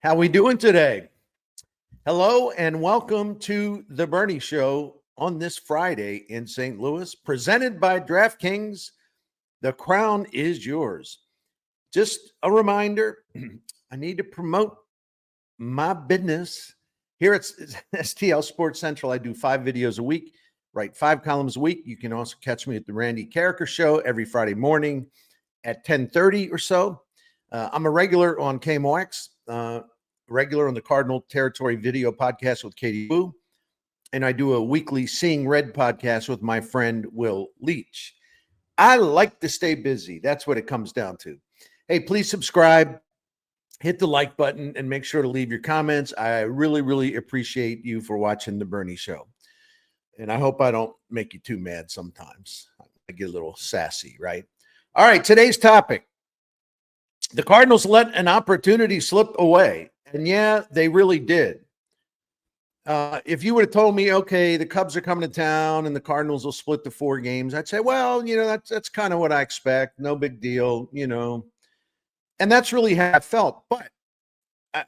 How we doing today? Hello and welcome to the Bernie Show on this Friday in St. Louis, presented by DraftKings. The crown is yours. Just a reminder, I need to promote my business. Here at STL Sports Central, I do 5 videos a week, write 5 columns a week. You can also catch me at the Randy Carricker Show every Friday morning at 10:30 or so. I'm a regular on KMOX, regular on the Cardinal Territory video podcast with Katie Wu, and I do a weekly Seeing Red podcast with my friend Will Leach. I like to stay busy. That's what it comes down to. Hey, please subscribe, hit the like button, and make sure to leave your comments. I really, really appreciate you for watching the Bernie Show. And I hope I don't make you too mad sometimes. I get a little sassy, right? All right, today's topic. The Cardinals let an opportunity slip away. And yeah, they really did. If you would have told me, okay, the Cubs are coming to town and the Cardinals will split the 4 games, I'd say, well, that's kind of what I expect. No big deal, And that's really how I felt. But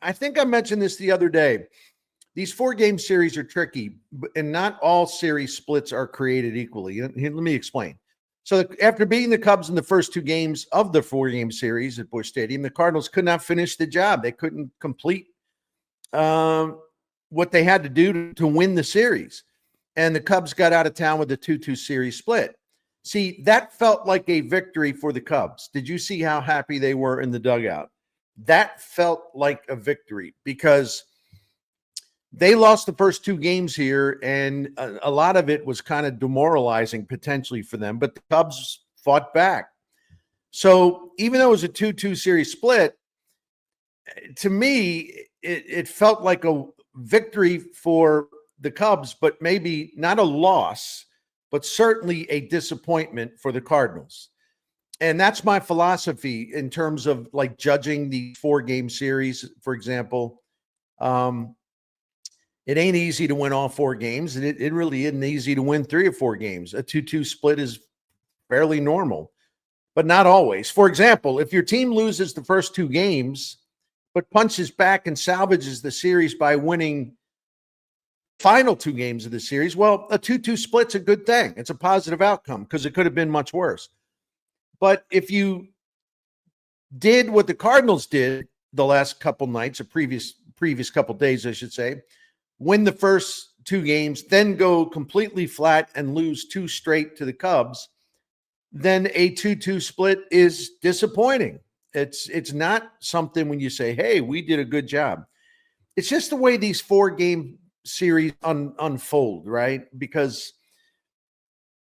I think I mentioned this the other day. These 4-game series are tricky, and not all series splits are created equally. Let me explain. So after beating the Cubs in the first 2 games of the 4-game series at Busch Stadium, the Cardinals could not finish the job. They couldn't complete what they had to do to win the series. And the Cubs got out of town with a 2-2 series split. See, that felt like a victory for the Cubs. Did you see how happy they were in the dugout? That felt like a victory because they lost the first 2 games here, and a lot of it was kind of demoralizing potentially for them, but the Cubs fought back. So even though it was a 2-2 series split, to me, it felt like a victory for the Cubs, but maybe not a loss, but certainly a disappointment for the Cardinals. And that's my philosophy in terms of like judging the 4-game series, for example. It ain't easy to win all 4 games, and it really isn't easy to win 3 or 4 games. A 2-2 split is fairly normal, but not always. For example, if your team loses the first 2 games, but punches back and salvages the series by winning final 2 games of the series, well, a 2-2 split's a good thing. It's a positive outcome because it could have been much worse. But if you did what the Cardinals did the last couple nights, or previous couple days, I should say, win the first 2 games, then go completely flat and lose 2 straight to the Cubs, then a 2-2 split is disappointing. It's not something when you say, hey, we did a good job. It's just the way these 4-game series unfold, right? Because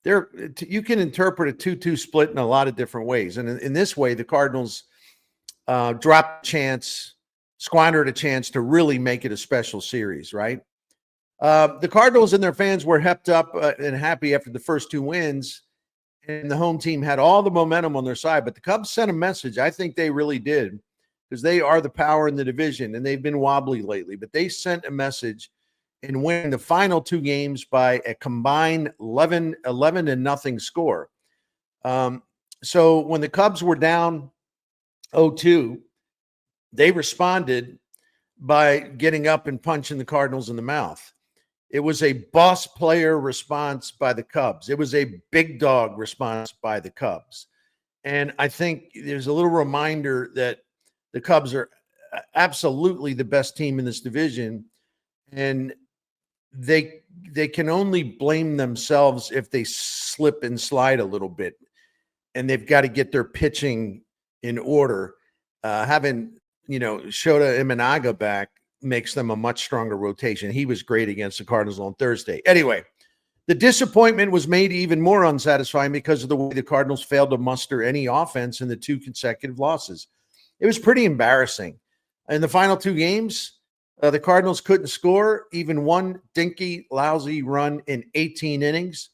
you can interpret a 2-2 split in a lot of different ways. And in this way, the Cardinals squandered a chance to really make it a special series, right? The Cardinals and their fans were hepped up and happy after the first 2 wins, and the home team had all the momentum on their side. But the Cubs sent a message. I think they really did, because they are the power in the division, and they've been wobbly lately. But they sent a message in winning the final 2 games by a combined 11-0 score. So when the Cubs were down 0-2, they responded by getting up and punching the Cardinals in the mouth. It was a boss player response by the Cubs. It was a big dog response by the Cubs. And I think there's a little reminder that the Cubs are absolutely the best team in this division. And they can only blame themselves if they slip and slide a little bit. And they've got to get their pitching in order. Having Shota Imanaga back makes them a much stronger rotation. He was great against the Cardinals on Thursday. Anyway, the disappointment was made even more unsatisfying because of the way the Cardinals failed to muster any offense in the 2 consecutive losses. It was pretty embarrassing. In the final 2 games, the Cardinals couldn't score even one dinky, lousy run in 18 innings.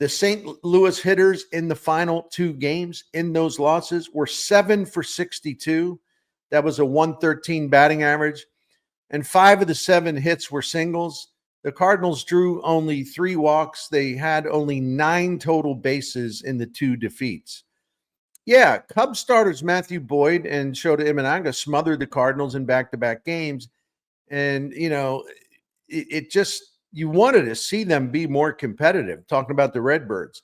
The St. Louis hitters in the final 2 games in those losses were 7 for 62. That was a 113 batting average. And 5 of the 7 hits were singles. The Cardinals drew only 3 walks. They had only 9 total bases in the 2 defeats. Yeah, Cubs starters Matthew Boyd and Shota Imanaga smothered the Cardinals in back-to-back games. And, it just, you wanted to see them be more competitive, talking about the Redbirds.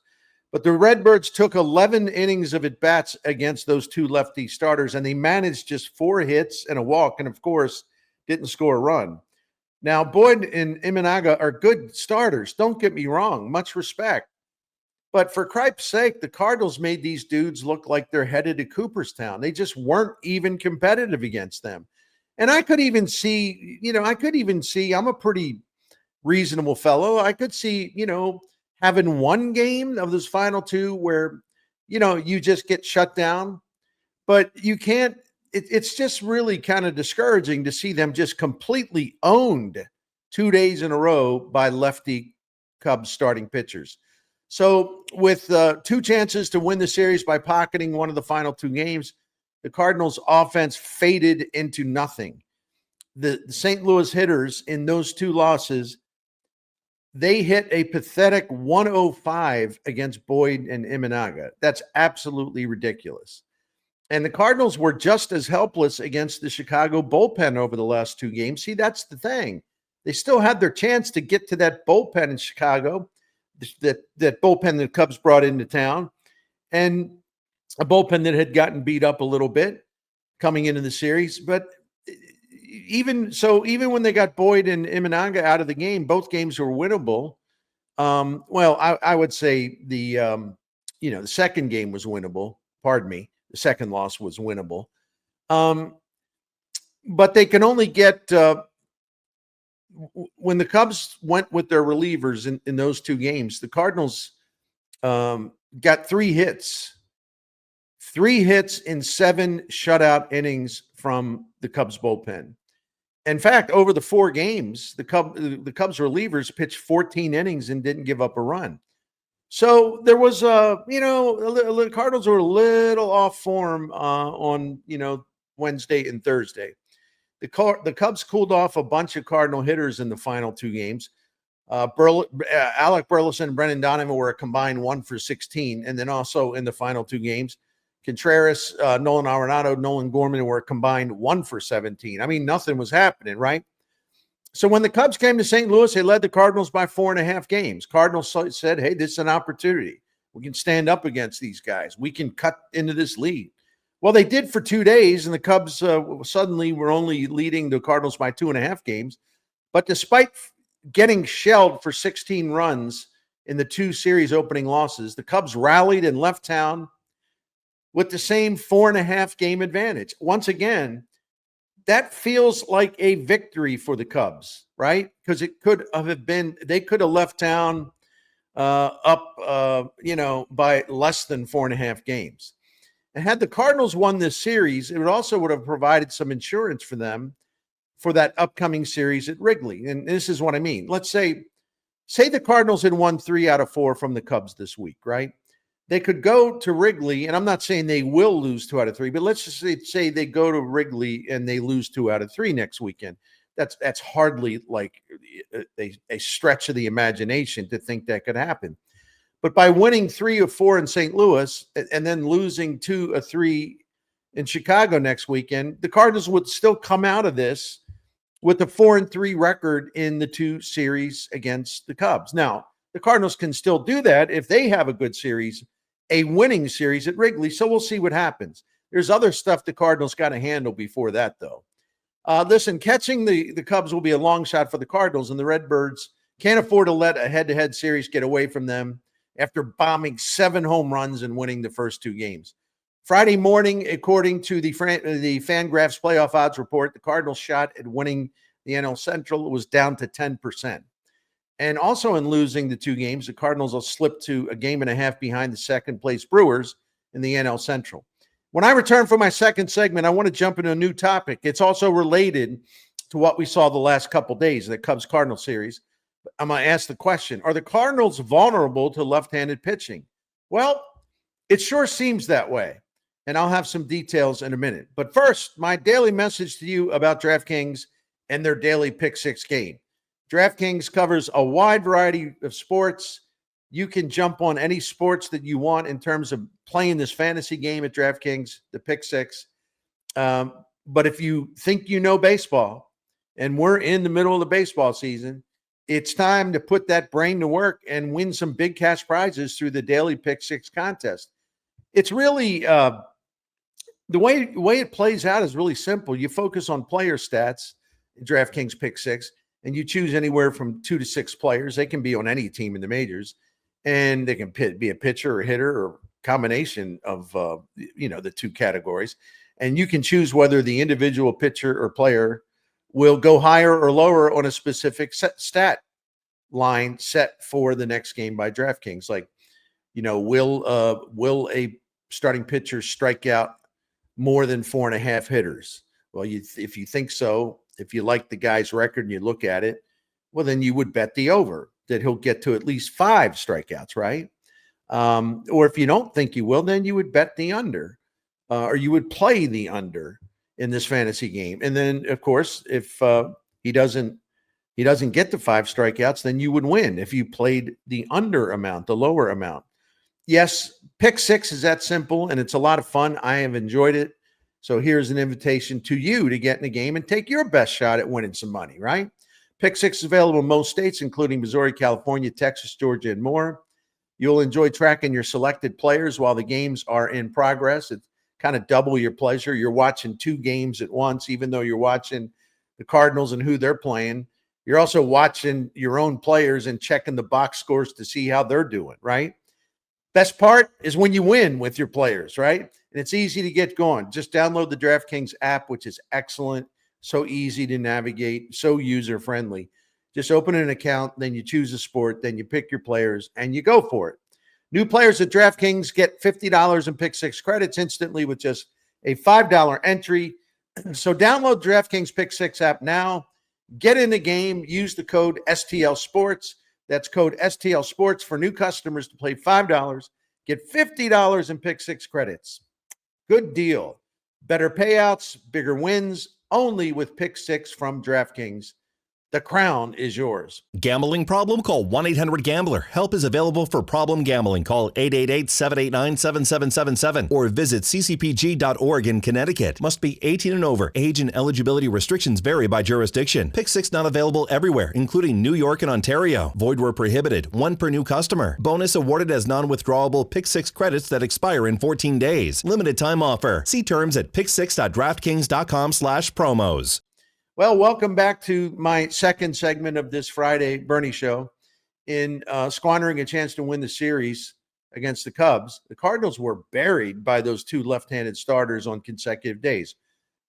But the Redbirds took 11 innings of at-bats against those two lefty starters, and they managed just 4 hits and a walk, and of course, didn't score a run. Now, Boyd and Imanaga are good starters. Don't get me wrong, much respect. But for cripe's sake, the Cardinals made these dudes look like they're headed to Cooperstown. They just weren't even competitive against them. And I could even see, I'm a pretty reasonable fellow. I could see, having one game of those final two where, you just get shut down, but you can't. It's just really kind of discouraging to see them just completely owned 2 days in a row by lefty Cubs starting pitchers. So with 2 chances to win the series by pocketing one of the final 2 games, the Cardinals offense faded into nothing. The St. Louis hitters in those 2 losses, they hit a pathetic 105 against Boyd and Imanaga. That's absolutely ridiculous. And the Cardinals were just as helpless against the Chicago bullpen over the last 2 games. See, that's the thing. They still had their chance to get to that bullpen in Chicago, that bullpen the Cubs brought into town, and a bullpen that had gotten beat up a little bit coming into the series. But even when they got Boyd and Imanaga out of the game, both games were winnable. I would say the second game was winnable. Pardon me. The second loss was winnable. But they can only get when the Cubs went with their relievers in those 2 games, the Cardinals got 3 hits. 3 hits in 7 shutout innings from the Cubs bullpen. In fact, over the 4 games, the Cubs relievers pitched 14 innings and didn't give up a run. So there was the Cardinals were a little off form on Wednesday and Thursday. The Cubs cooled off a bunch of Cardinal hitters in the final 2 games. Alec Burleson and Brendan Donovan were a combined 1 for 16, and then also in the final 2 games, Contreras, Nolan Arenado, Nolan Gorman were a combined 1 for 17. I mean, nothing was happening, right? So when the Cubs came to St. Louis, they led the Cardinals by 4.5 games. Cardinals said, hey, this is an opportunity. We can stand up against these guys. We can cut into this lead. Well, they did for 2 days, and the Cubs suddenly were only leading the Cardinals by 2.5 games. But despite getting shelled for 16 runs in the 2 series opening losses, the Cubs rallied and left town with the same 4.5 game advantage. Once again, that feels like a victory for the Cubs, right? Because it could have been, they could have left town up, by less than 4.5 games. And had the Cardinals won this series, it would have provided some insurance for them for that upcoming series at Wrigley. And this is what I mean. Let's say the Cardinals had won 3 out of 4 from the Cubs this week, right? They could go to Wrigley, and I'm not saying they will lose 2 out of 3, but let's just say they go to Wrigley and they lose 2 out of 3 next weekend. That's hardly like a stretch of the imagination to think that could happen. But by winning 3 of 4 in St. Louis and then losing 2 of 3 in Chicago next weekend, the Cardinals would still come out of this with a 4-3 record in the 2 series against the Cubs. Now, the Cardinals can still do that if they have a good series, a winning series at Wrigley. So we'll see what happens. There's other stuff the Cardinals got to handle before that, though. Listen, catching the Cubs will be a long shot for the Cardinals, and the Redbirds can't afford to let a head-to-head series get away from them after bombing 7 home runs and winning the first 2 games. Friday morning, according to the Fangraphs playoff odds report, the Cardinals' shot at winning the NL Central was down to 10%. And also in losing the 2 games, the Cardinals will slip to a game and a half behind the second-place Brewers in the NL Central. When I return for my second segment, I want to jump into a new topic. It's also related to what we saw the last couple days in the Cubs-Cardinals series. I'm going to ask the question, are the Cardinals vulnerable to left-handed pitching? Well, it sure seems that way, and I'll have some details in a minute. But first, my daily message to you about DraftKings and their daily Pick 6 game. DraftKings covers a wide variety of sports, You can jump on any sports that you want in terms of playing this fantasy game at DraftKings, the Pick Six. But if you think you know baseball, and we're in the middle of the baseball season, it's time to put that brain to work and win some big cash prizes through the daily Pick Six contest. It's really the way it plays out is really simple. You focus on player stats in DraftKings Pick Six, and you choose anywhere from 2 to 6 players. They can be on any team in the majors, and they can be a pitcher or hitter or combination of the two categories. And you can choose whether the individual pitcher or player will go higher or lower on a specific stat line set for the next game by DraftKings. Like, will a starting pitcher strike out more than 4.5 hitters? Well, if you think so, if you like the guy's record and you look at it, well, then you would bet the over that he'll get to at least 5 strikeouts, right? Or if you don't think you will, then you would bet the under, or you would play the under in this fantasy game. And then, of course, if he doesn't get to 5 strikeouts, then you would win if you played the under amount, the lower amount. Yes, Pick Six is that simple, and it's a lot of fun. I have enjoyed it. So here's an invitation to you to get in the game and take your best shot at winning some money, right? Pick Six is available in most states, including Missouri, California, Texas, Georgia, and more. You'll enjoy tracking your selected players while the games are in progress. It's kind of double your pleasure. You're watching 2 games at once, even though you're watching the Cardinals and who they're playing. You're also watching your own players and checking the box scores to see how they're doing, right? Best part is when you win with your players, right? And it's easy to get going. Just download the DraftKings app, which is excellent, so easy to navigate, so user-friendly. Just open an account, then you choose a sport, then you pick your players, and you go for it. New players at DraftKings get $50 in Pick Six credits instantly with just a $5 entry. So download DraftKings Pick Six app now. Get in the game. Use the code STL Sports. That's code STL Sports for new customers to play $5. Get $50 in Pick Six credits. Good deal. Better payouts, bigger wins, only with Pick Six from DraftKings. The crown is yours. Gambling problem? Call 1-800-GAMBLER. Help is available for problem gambling. Call 888-789-7777 or visit ccpg.org in Connecticut. Must be 18 and over. Age and eligibility restrictions vary by jurisdiction. Pick Six not available everywhere, including New York and Ontario. Void where prohibited. 1 per new customer. Bonus awarded as non-withdrawable Pick Six credits that expire in 14 days. Limited time offer. See terms at picksix.draftkings.com/promos. Well, welcome back to my second segment of this Friday Bernie show. In squandering a chance to win the series against the Cubs, the Cardinals were buried by those 2 left-handed starters on consecutive days.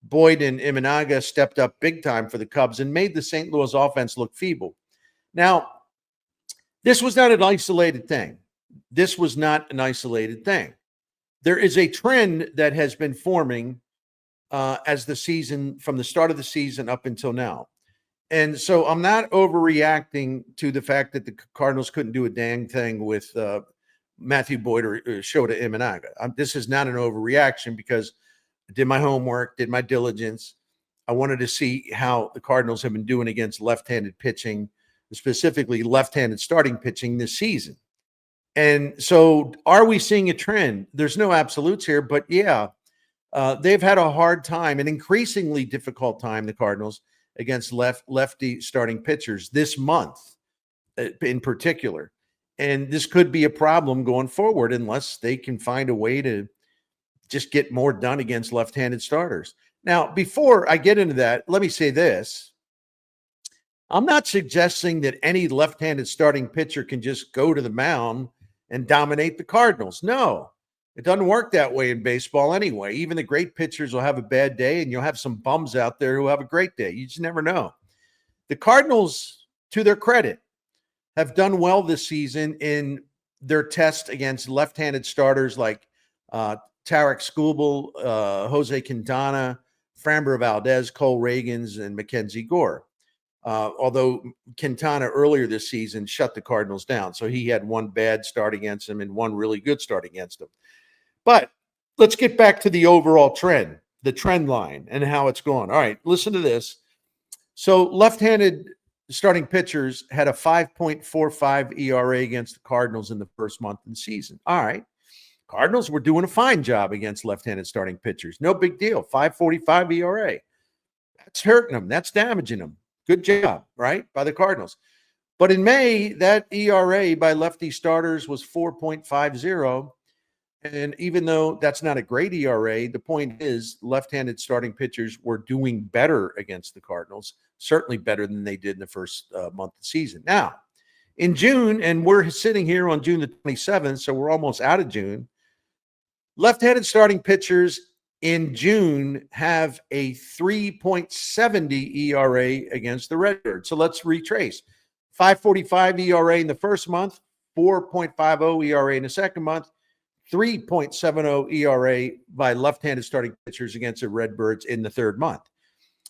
Boyd and Imanaga stepped up big time for the Cubs and made the St. Louis offense look feeble. Now, this was not an isolated thing. There is a trend that has been forming as the season, from the start of the season up until now. And so I'm not overreacting to the fact that the Cardinals couldn't do a dang thing with Matthew Boyd or Shota Imanaga. This is not an overreaction because I did my homework, did my diligence. I wanted to see how the Cardinals have been doing against left-handed pitching, specifically left-handed starting pitching this season. And so are we seeing a trend? There's no absolutes here, but yeah, they've had a hard time, an increasingly difficult time, the Cardinals, against lefty starting pitchers this month in particular. And this could be a problem going forward unless they can find a way to just get more done against left-handed starters. Now, before I get into that, let me say this. I'm not suggesting that any left-handed starting pitcher can just go to the mound and dominate the Cardinals. No. It doesn't work that way in baseball anyway. Even the great pitchers will have a bad day, and you'll have some bums out there who have a great day. You just never know. The Cardinals, to their credit, have done well this season in their test against left-handed starters like Tarek Skubal, Jose Quintana, Framber Valdez, Cole Reagans, and Mackenzie Gore. Although Quintana earlier this season shut the Cardinals down. So he had 1 bad start against him and 1 really good start against him. But let's get back to the overall trend, the trend line, and how it's going. All right, listen to this. So left-handed starting pitchers had a 5.45 ERA against the Cardinals in the first month of the season. All right. Cardinals were doing a fine job against left-handed starting pitchers. No big deal. 5.45 ERA. That's hurting them. That's damaging them. Good job, right, by the Cardinals. But in May, that ERA by lefty starters was 4.50. And even though that's not a great ERA, the point is left-handed starting pitchers were doing better against the Cardinals, certainly better than they did in the first month of the season. Now, in June, and we're sitting here on June the 27th, so we're almost out of June, left-handed starting pitchers in June have a 3.70 ERA against the Redbirds. So let's retrace. 5.45 ERA in the first month, 4.50 ERA in the second month, 3.70 ERA by left-handed starting pitchers against the Redbirds in the third month.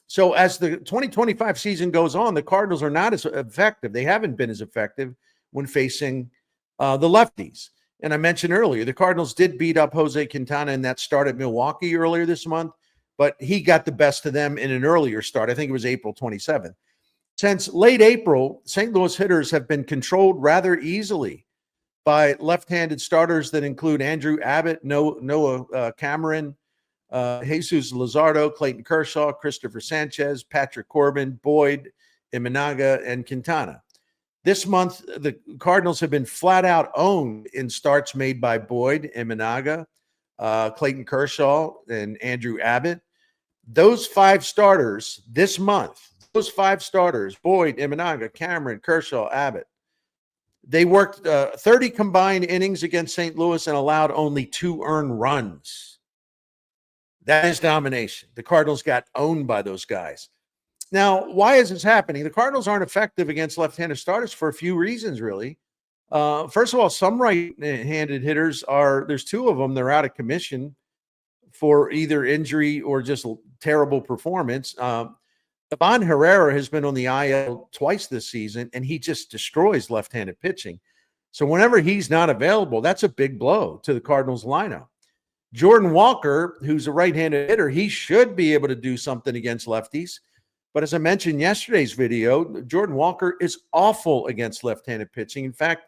So as the 2025 season goes on, the Cardinals are not as effective. They haven't been as effective when facing the lefties. And I mentioned earlier, the Cardinals did beat up Jose Quintana in that start at Milwaukee earlier this month, but he got the best of them in an earlier start. I think it was April 27th. Since late April, St. Louis hitters have been controlled rather easily by left-handed starters that include Andrew Abbott, Noah Cameron, Jesus Luzardo, Clayton Kershaw, Christopher Sanchez, Patrick Corbin, Boyd, Imanaga, and Quintana. This month, the Cardinals have been flat out owned in starts made by Boyd, Imanaga, Clayton Kershaw, and Andrew Abbott. Those five starters this month, Boyd, Imanaga, Cameron, Kershaw, Abbott, they worked 30 combined innings against St. Louis and allowed only 2 earned runs. That is domination. The Cardinals got owned by those guys. Now, why is this happening? The Cardinals aren't effective against left-handed starters for a few reasons, really. First of all, some right-handed hitters there's 2 of them, they're out of commission for either injury or just terrible performance. Ivan Herrera has been on the IL twice this season, and he just destroys left-handed pitching. So whenever he's not available, that's a big blow to the Cardinals lineup. Jordan Walker, who's a right-handed hitter, he should be able to do something against lefties. But as I mentioned in yesterday's video, Jordan Walker is awful against left-handed pitching. In fact,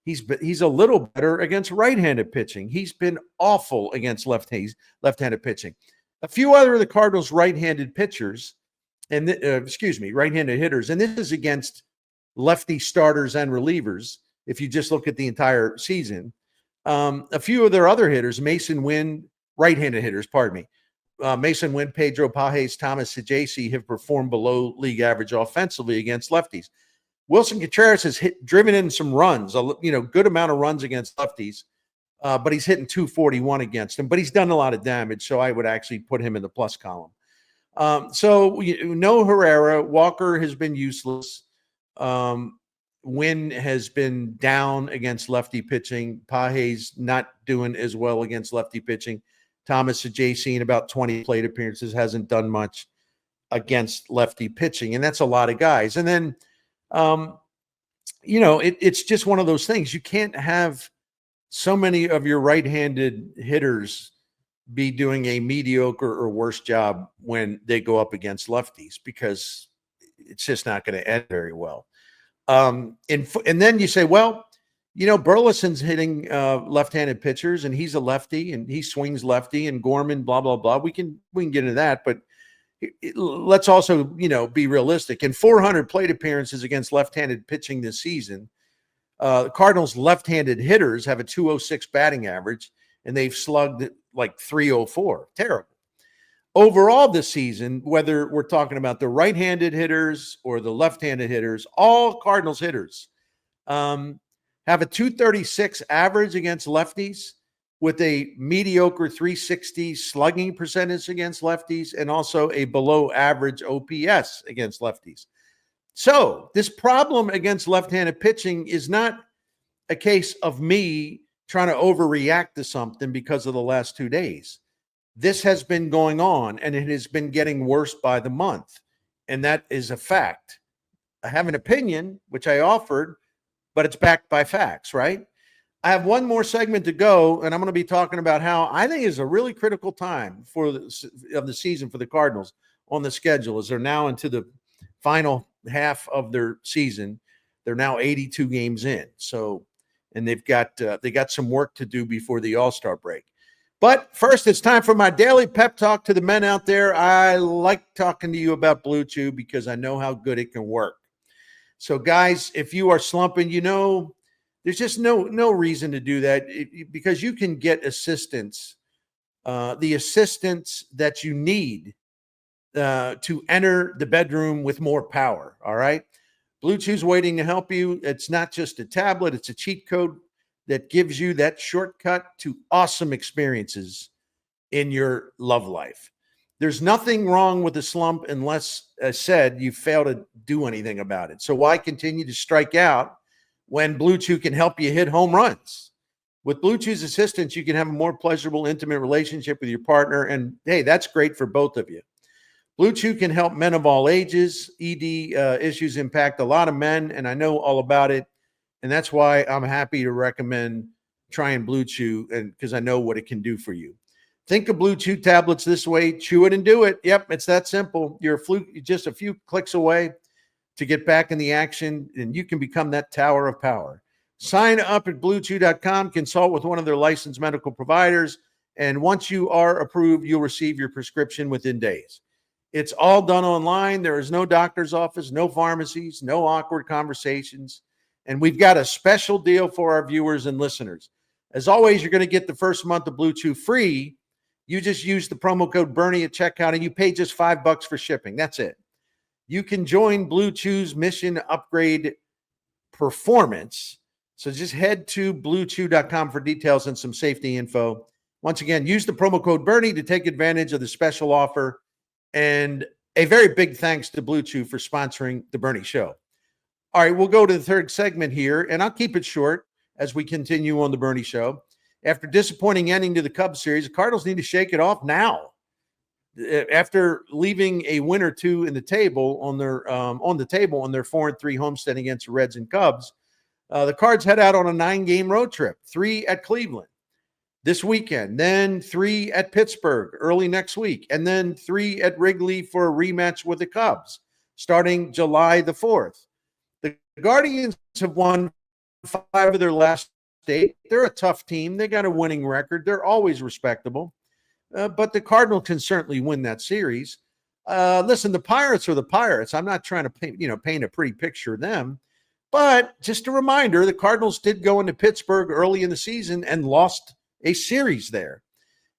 he's a little better against right-handed pitching. He's been awful against left-handed pitching. A few other of the Cardinals' right-handed pitchers, right-handed hitters, and this is against lefty starters and relievers, if you just look at the entire season. A few of their other hitters, Mason Wynn, right-handed hitters, Mason Wynn, Pedro Pages, Thomas Saggese have performed below league average offensively against lefties. Wilson Contreras has driven in some runs, good amount of runs against lefties, but he's hitting 241 against them. But he's done a lot of damage, so I would actually put him in the plus column. No Herrera. Walker has been useless. Wynn has been down against lefty pitching. Pages not doing as well against lefty pitching. Thomas Saggese in about 20 plate appearances hasn't done much against lefty pitching, and that's a lot of guys. And then, it's just one of those things. You can't have so many of your right-handed hitters be doing a mediocre or worse job when they go up against lefties, because it's just not going to end very well. And then you say, well, Burleson's hitting left-handed pitchers, and he's a lefty, and he swings lefty, and Gorman, blah, blah, blah. We can get into that, but let's also, be realistic. In 400 plate appearances against left-handed pitching this season, Cardinals left-handed hitters have a 206 batting average, and they've slugged like 304. Terrible. Overall this season, whether we're talking about the right-handed hitters or the left-handed hitters, all Cardinals hitters have a 236 average against lefties with a mediocre 360 slugging percentage against lefties, and also a below average OPS against lefties. So this problem against left-handed pitching is not a case of me trying to overreact to something because of the last 2 days. This has been going on, and it has been getting worse by the month. And that is a fact. I have an opinion, which I offered, but it's backed by facts, right? I have one more segment to go, and I'm going to be talking about how I think is a really critical time of the season for the Cardinals on the schedule, as they're now into the final half of their season. They're now 82 games in. So, and they got some work to do before the All-Star break. But first, it's time for my daily pep talk to the men out there. I like talking to you about Blue Chew because I know how good it can work. So, guys, if you are slumping, there's just no reason to do that because you can get assistance, the assistance that you need to enter the bedroom with more power. All right. Blue Chew's waiting to help you. It's not just a tablet, it's a cheat code that gives you that shortcut to awesome experiences in your love life. There's nothing wrong with a slump unless, as said, you fail to do anything about it. So why continue to strike out when Blue Chew can help you hit home runs? With Blue Chew's assistance, you can have a more pleasurable, intimate relationship with your partner. And hey, that's great for both of you. Blue Chew can help men of all ages. ED issues impact a lot of men, and I know all about it. And that's why I'm happy to recommend trying Blue Chew, and because I know what it can do for you. Think of Blue Chew tablets this way: chew it and do it. Yep, it's that simple. You're just a few clicks away to get back in the action, and you can become that tower of power. Sign up at bluechew.com, consult with one of their licensed medical providers, and once you are approved, you'll receive your prescription within days. It's all done online. There is no doctor's office, no pharmacies, no awkward conversations. And we've got a special deal for our viewers and listeners. As always, you're going to get the first month of Blue Chew free. You just use the promo code Bernie at checkout and you pay just $5 for shipping. That's it. You can join Blue Chew's mission upgrade performance. So just head to bluechew.com for details and some safety info. Once again, use the promo code Bernie to take advantage of the special offer. And a very big thanks to Blue Chew for sponsoring the Bernie Show. All right, we'll go to the third segment here, and I'll keep it short as we continue on the Bernie Show. After disappointing ending to the Cubs series, the Cardinals need to shake it off now. After leaving a win or two in the table on their 4-3 homestand against the Reds and Cubs, the Cards head out on a 9-game road trip, 3 at Cleveland this weekend, then 3 at Pittsburgh early next week, and then 3 at Wrigley for a rematch with the Cubs starting July the 4th. The Guardians have won 5 of their last 8. They're a tough team. They got a winning record. They're always respectable. But the Cardinals can certainly win that series. Listen, the Pirates are the Pirates. I'm not trying to paint a pretty picture of them. But just a reminder, the Cardinals did go into Pittsburgh early in the season and lost a series there.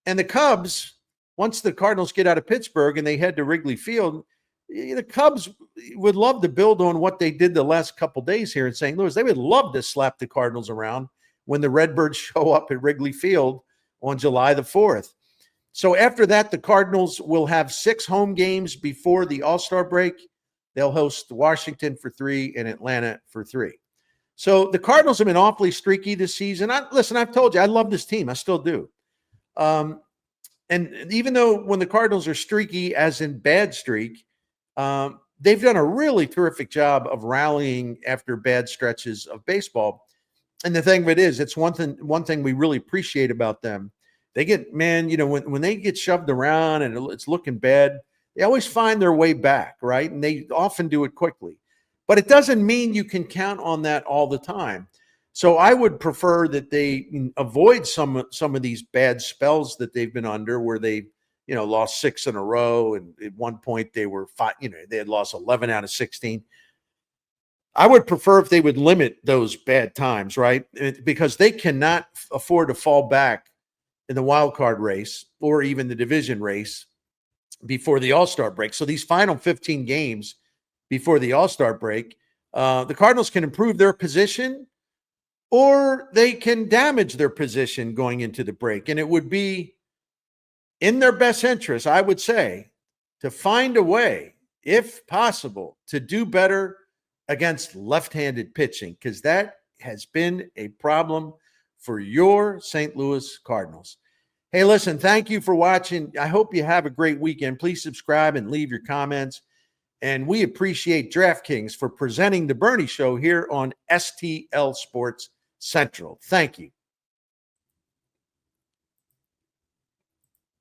And the Cubs, once the Cardinals get out of Pittsburgh and they head to Wrigley Field, the Cubs would love to build on what they did the last couple days here in St. Louis. They would love to slap the Cardinals around when the Redbirds show up at Wrigley Field on July the 4th. So after that, the Cardinals will have 6 home games before the All-Star break. They'll host Washington for 3 and Atlanta for 3. So the Cardinals have been awfully streaky this season. I've told you, I love this team. I still do. And even though when the Cardinals are streaky, as in bad streak, they've done a really terrific job of rallying after bad stretches of baseball. And the thing of it is, it's one thing we really appreciate about them. They get, when they get shoved around and it's looking bad, they always find their way back, right? And they often do it quickly. But it doesn't mean you can count on that all the time. So I would prefer that they avoid some of these bad spells that they've been under, where they, lost 6 in a row, and at one point they were 5. They had lost 11 out of 16. I would prefer if they would limit those bad times, right? Because they cannot afford to fall back in the wild card race or even the division race before the All-Star break. So these final 15 games before the All-Star break, the Cardinals can improve their position or they can damage their position going into the break. And it would be in their best interest, I would say, to find a way, if possible, to do better against left-handed pitching, because that has been a problem for your St. Louis Cardinals. Hey, listen, thank you for watching. I hope you have a great weekend. Please subscribe and leave your comments. And we appreciate DraftKings for presenting the Bernie Show here on STL Sports Central. Thank you.